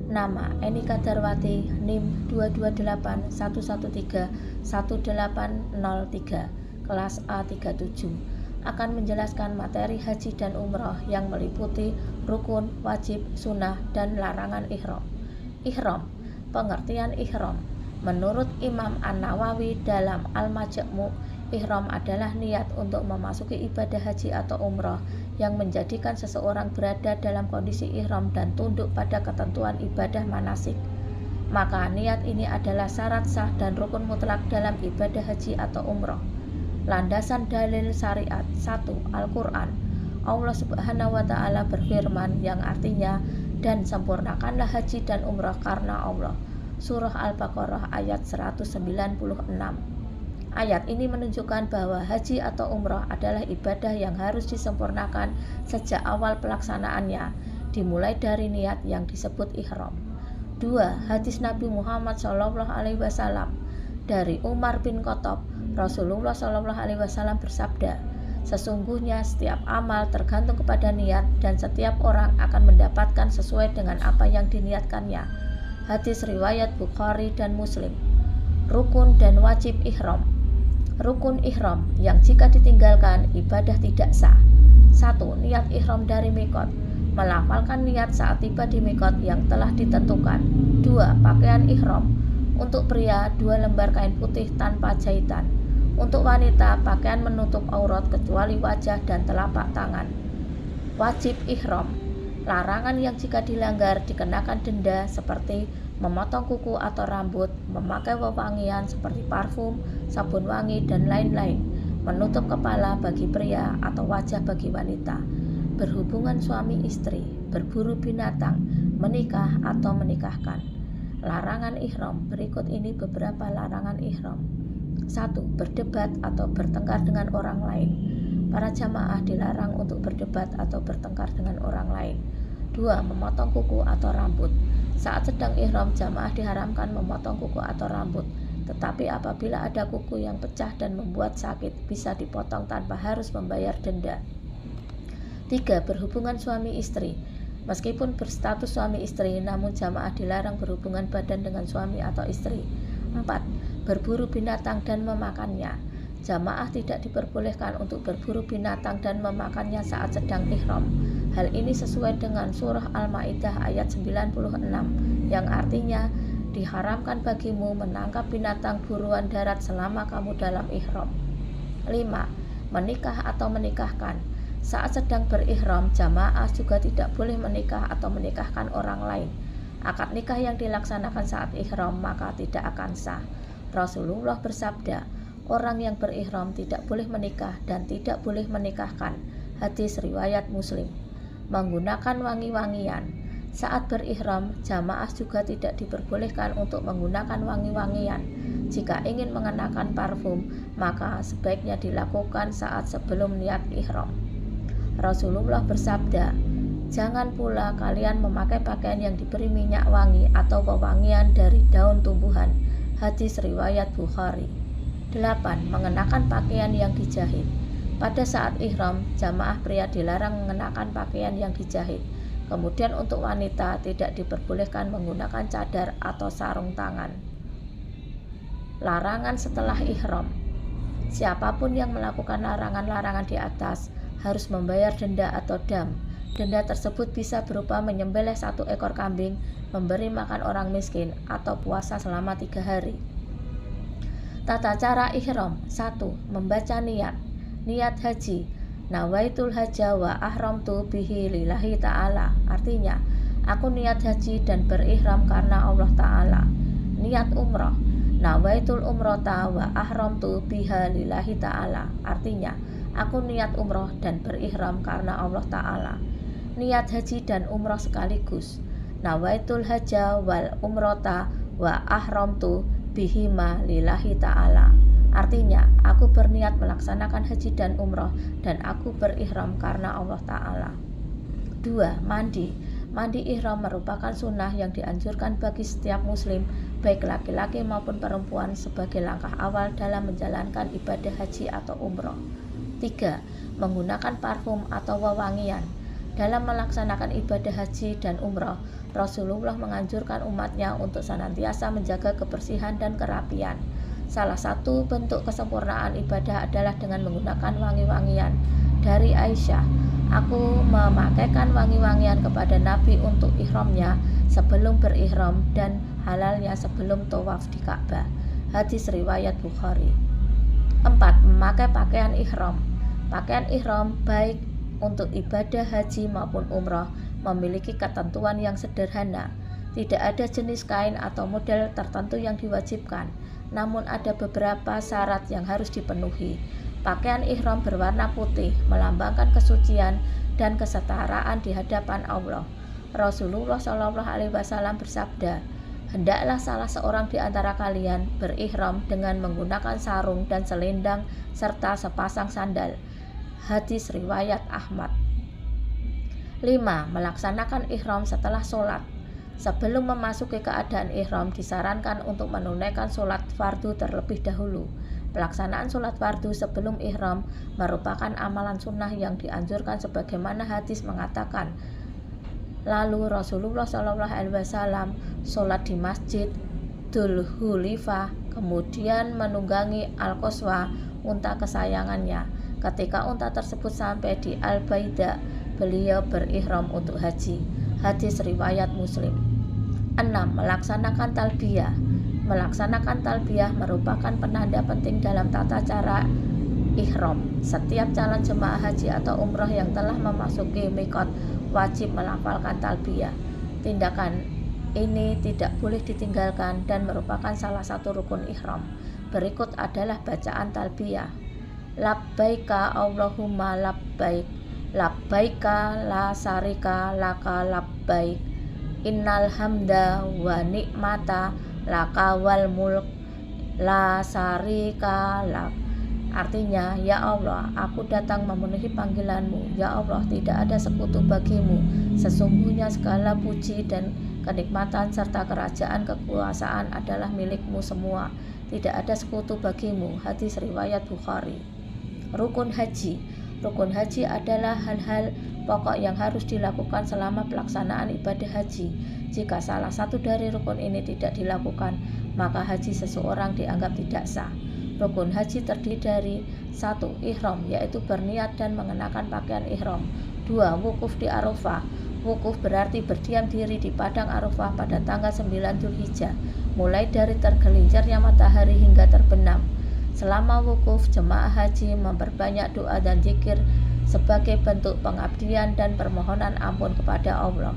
Nama Enika Darwati, NIM 22811311803, kelas A37, akan menjelaskan materi haji dan umroh yang meliputi rukun, wajib, sunnah, dan larangan ihram. Ihram, pengertian ihram. Menurut Imam An-Nawawi dalam Al-Majmu', ihram adalah niat untuk memasuki ibadah haji atau umroh yang menjadikan seseorang berada dalam kondisi ihram dan tunduk pada ketentuan ibadah manasik. Maka niat ini adalah syarat sah dan rukun mutlak dalam ibadah haji atau umroh. Landasan dalil syariat 1. Al-Quran. Allah Subhanahu wa Ta'ala berfirman yang artinya, dan sempurnakanlah haji dan umroh karena Allah. Surah Al-Baqarah ayat 196. Ayat ini menunjukkan bahwa haji atau umroh adalah ibadah yang harus disempurnakan sejak awal pelaksanaannya, dimulai dari niat yang disebut ihram. 2. Hadis Nabi Muhammad SAW dari Umar bin Khattab, Rasulullah SAW bersabda, sesungguhnya setiap amal tergantung kepada niat dan setiap orang akan mendapatkan sesuai dengan apa yang diniatkannya. Hadis riwayat Bukhari dan Muslim. Rukun dan wajib ihram. Rukun ihram yang jika ditinggalkan ibadah tidak sah. 1. Niat ihram dari mikot. Melafalkan niat saat tiba di mikot yang telah ditentukan. 2. Pakaian ihram. Untuk pria 2 lembar kain putih tanpa jahitan. Untuk wanita pakaian menutup aurat kecuali wajah dan telapak tangan. Wajib ihram. Larangan yang jika dilanggar dikenakan denda seperti memotong kuku atau rambut, memakai wewangian seperti parfum, sabun wangi, dan lain-lain, menutup kepala bagi pria atau wajah bagi wanita, berhubungan suami istri, berburu binatang, menikah atau menikahkan. Larangan ihram. Berikut ini beberapa larangan ihram. 1. Berdebat atau bertengkar dengan orang lain. Para jamaah dilarang untuk berdebat atau bertengkar dengan orang lain. 2. Memotong kuku atau rambut. Saat sedang ihram, jamaah diharamkan memotong kuku atau rambut. Tetapi apabila ada kuku yang pecah dan membuat sakit, bisa dipotong tanpa harus membayar denda. 3. Berhubungan suami istri. Meskipun berstatus suami istri, namun jamaah dilarang berhubungan badan dengan suami atau istri. 4. Berburu binatang dan memakannya. Jamaah tidak diperbolehkan untuk berburu binatang dan memakannya saat sedang ihram. Hal ini sesuai dengan surah Al-Maidah ayat 96 yang artinya diharamkan bagimu menangkap binatang buruan darat selama kamu dalam ihram. 5. Menikah atau menikahkan. Saat sedang berihram, jamaah juga tidak boleh menikah atau menikahkan orang lain. Akad nikah yang dilaksanakan saat ihram maka tidak akan sah. Rasulullah bersabda, orang yang berihram tidak boleh menikah dan tidak boleh menikahkan. Hadis riwayat Muslim. Menggunakan wangi-wangian. Saat berihram, jamaah juga tidak diperbolehkan untuk menggunakan wangi-wangian. Jika ingin mengenakan parfum, maka sebaiknya dilakukan saat sebelum niat ihram. Rasulullah bersabda, jangan pula kalian memakai pakaian yang diberi minyak wangi atau wewangian dari daun tumbuhan. Hadis riwayat Bukhari. 8. Mengenakan pakaian yang dijahit. Pada saat ihram, jamaah pria dilarang mengenakan pakaian yang dijahit. Kemudian untuk wanita tidak diperbolehkan menggunakan cadar atau sarung tangan. Larangan setelah ihram. Siapapun yang melakukan larangan-larangan di atas harus membayar denda atau dam. Denda tersebut bisa berupa menyembelih 1 ekor kambing, memberi makan orang miskin, atau puasa selama 3 hari. Tata cara ihram. 1. Membaca niat. Niat haji. Nawaitul hajja wa ahramtu bihi lillahi ta'ala. Artinya, aku niat haji dan berihram karena Allah Ta'ala. Niat umrah. Nawaitul umrata wa ahramtu biha lillahi ta'ala. Artinya, aku niat umrah dan berihram karena Allah Ta'ala. Niat haji dan umrah sekaligus. Nawaitul hajja wal umrata wa ahramtu bihima lillahi ta'ala. Artinya, aku berniat melaksanakan haji dan umrah dan aku berihram karena Allah Ta'ala. 2. Mandi. Mandi ihram merupakan sunnah yang dianjurkan bagi setiap muslim, baik laki-laki maupun perempuan, sebagai langkah awal dalam menjalankan ibadah haji atau umrah. 3. Menggunakan parfum atau wewangian. Dalam melaksanakan ibadah haji dan umroh, Rasulullah menganjurkan umatnya untuk senantiasa menjaga kebersihan dan kerapian. Salah satu bentuk kesempurnaan ibadah adalah dengan menggunakan wangi-wangian. Dari Aisyah, aku memakaikan wangi-wangian kepada Nabi untuk ihramnya sebelum berihram dan halalnya sebelum tawaf di Ka'bah. Hadis riwayat Bukhari. 4. Memakai pakaian ihram. Pakaian ihram baik untuk ibadah haji maupun umrah memiliki ketentuan yang sederhana. Tidak ada jenis kain atau model tertentu yang diwajibkan, namun ada beberapa syarat yang harus dipenuhi. Pakaian ihram berwarna putih melambangkan kesucian dan kesetaraan di hadapan Allah. Rasulullah SAW bersabda, hendaklah salah seorang di antara kalian berihram dengan menggunakan sarung dan selendang serta sepasang sandal. Hadis riwayat Ahmad. 5. Melaksanakan ihram setelah sholat. Sebelum memasuki keadaan ihram, disarankan untuk menunaikan sholat fardu terlebih dahulu. Pelaksanaan sholat fardu sebelum ihram merupakan amalan sunnah yang dianjurkan sebagaimana hadis mengatakan. Lalu Rasulullah SAW sholat di Masjid Dzul Hulifah, kemudian menunggangi Al-Qaswa, unta kesayangannya. Ketika unta tersebut sampai di Al-Baida, beliau berihram untuk haji. Hadis riwayat Muslim. 6. Melaksanakan talbiyah. Melaksanakan talbiyah merupakan penanda penting dalam tata cara ihram. Setiap calon jemaah haji atau umroh yang telah memasuki miqat wajib melafalkan talbiyah. Tindakan ini tidak boleh ditinggalkan dan merupakan salah satu rukun ihram. Berikut adalah bacaan talbiyah. Labbaika Allahumma labbaik, labbaika la syarika laka labbaik, innal hamda wa ni'mata laka wal mulk la syarika lak. Artinya, ya Allah, aku datang memenuhi panggilanmu. Ya Allah, tidak ada sekutu bagimu. Sesungguhnya segala puji dan kenikmatan serta kerajaan kekuasaan adalah milikmu semua. Tidak ada sekutu bagimu. Hadis riwayat Bukhari. Rukun haji. Rukun haji adalah hal-hal pokok yang harus dilakukan selama pelaksanaan ibadah haji. Jika salah satu dari rukun ini tidak dilakukan, maka haji seseorang dianggap tidak sah. Rukun haji terdiri dari 1. Ihram, yaitu berniat dan mengenakan pakaian ihram. 2. Wukuf di Arafah. Wukuf berarti berdiam diri di padang Arafah pada tanggal 9 Dzulhijjah, mulai dari tergelincirnya matahari hingga terbenam. Selama wukuf, jemaah haji memperbanyak doa dan zikir sebagai bentuk pengabdian dan permohonan ampun kepada Allah.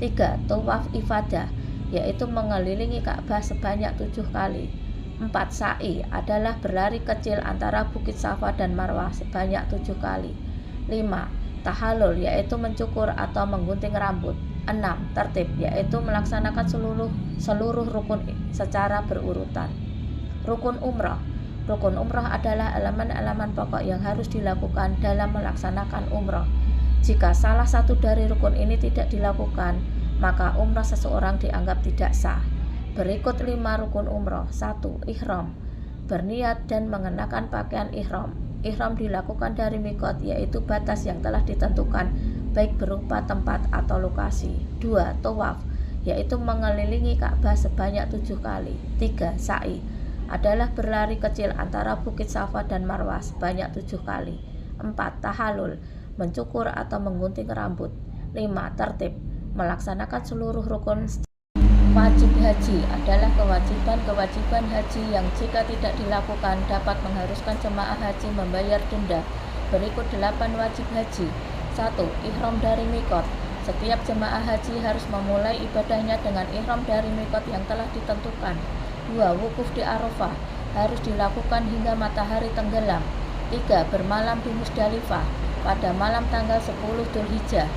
3. Tawaf ifadah, yaitu mengelilingi Ka'bah sebanyak 7 kali. 4. Sa'i adalah berlari kecil antara Bukit Safa dan Marwah sebanyak 7 kali. 5. Tahallul, yaitu mencukur atau menggunting rambut. 6. Tertib, yaitu melaksanakan seluruh rukun secara berurutan. Rukun umrah. Rukun umrah adalah elemen-elemen pokok yang harus dilakukan dalam melaksanakan umrah. Jika salah satu dari rukun ini tidak dilakukan, maka umrah seseorang dianggap tidak sah. Berikut 5 rukun umrah. 1. Ihram, berniat dan mengenakan pakaian ihram. Ihram dilakukan dari miqat, yaitu batas yang telah ditentukan, baik berupa tempat atau lokasi. 2. Tawaf, yaitu mengelilingi Ka'bah sebanyak 7 kali. 3. Sa'i adalah berlari kecil antara Bukit Safa dan Marwah sebanyak 7 kali. 4. Tahallul, mencukur atau menggunting rambut. 5. Tertib, melaksanakan seluruh rukun. Wajib haji adalah kewajiban haji yang jika tidak dilakukan dapat mengharuskan jemaah haji membayar denda. Berikut 8 wajib haji. 1. Ihram dari miqat. Setiap jemaah haji harus memulai ibadahnya dengan ihram dari miqat yang telah ditentukan. 2. Wukuf di Arafah, harus dilakukan hingga matahari tenggelam. 3. Bermalam di Musdalifah pada malam tanggal 10 Dzulhijjah.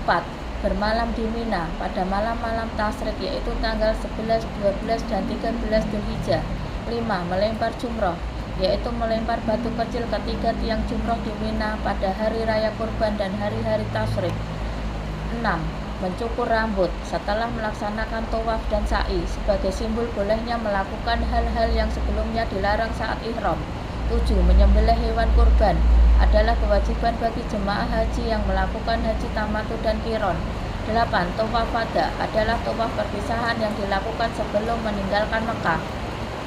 4. Bermalam di Mina pada malam-malam tasyrik, yaitu tanggal 11, 12, dan 13 Dzulhijjah. 5. Melempar jumroh, yaitu melempar batu kecil ketiga tiang jumroh di Mina pada hari raya kurban dan hari-hari tasyrik. 6. Mencukur rambut setelah melaksanakan tawaf dan sa'i sebagai simbol bolehnya melakukan hal-hal yang sebelumnya dilarang saat ihram. 7. Menyembelih hewan kurban adalah kewajiban bagi jemaah haji yang melakukan haji tamattu dan qiron. 8. Tawaf wada adalah tawaf perpisahan yang dilakukan sebelum meninggalkan Mekah.